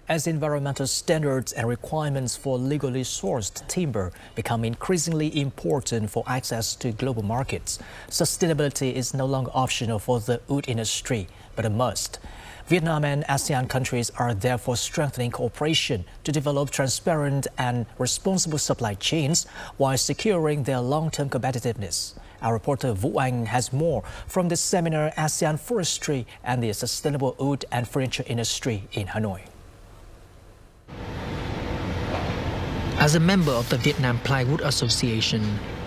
As environmental standards and requirements for legally sourced timber become increasingly important for access to global markets, sustainability is no longer optional for the wood industry, but a must. Vietnam and ASEAN countries are therefore strengthening cooperation to develop transparent and responsible supply chains while securing their long-term competitiveness. Our reporter Vũ Anh has more from the seminar ASEAN Forestry and the Sustainable Wood and Furniture Industry in Hanoi. As a member of the Vietnam Plywood Association,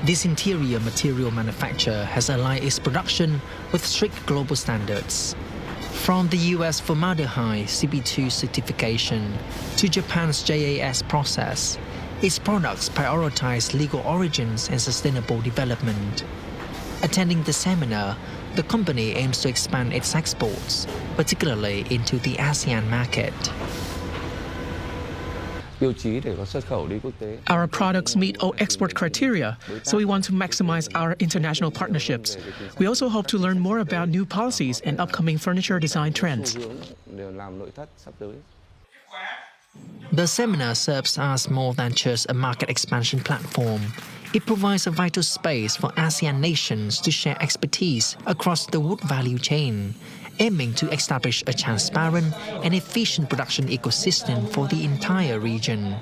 this interior material manufacturer has aligned its production with strict global standards. From the US formaldehyde CB2 certification to Japan's JAS process, its products prioritize legal origins and sustainable development. Attending the seminar, the company aims to expand its exports, particularly into the ASEAN market. Our products meet all export criteria, so we want to maximize our international partnerships. We also hope to learn more about new policies and upcoming furniture design trends. The seminar serves as more than just a market expansion platform. It provides a vital space for ASEAN nations to share expertise across the wood value chain, aiming to establish a transparent and efficient production ecosystem for the entire region.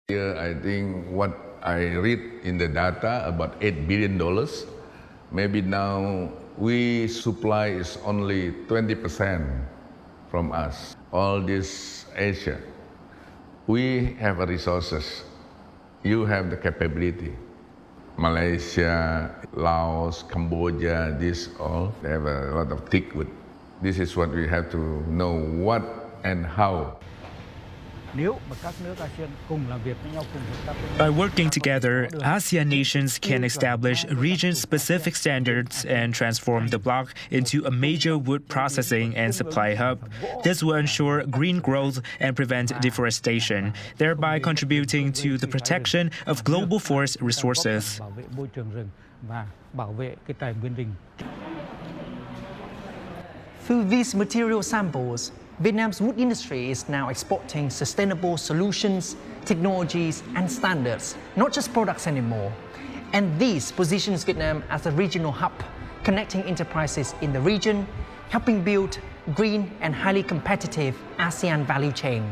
Here, I think what I read in the data about $8 billion. Maybe now we supply is only 20% from us. All this Asia, we have resources. You have the capability. Malaysia, Laos, Cambodia, this all, they have a lot of thick wood. This is what we have to know what and how. By working together, ASEAN nations can establish region-specific standards and transform the bloc into a major wood processing and supply hub. This will ensure green growth and prevent deforestation, thereby contributing to the protection of global forest resources. Through these material samples, Vietnam's wood industry is now exporting sustainable solutions, technologies, and standards, not just products anymore. And this positions Vietnam as a regional hub, connecting enterprises in the region, helping build green and highly competitive ASEAN value chain.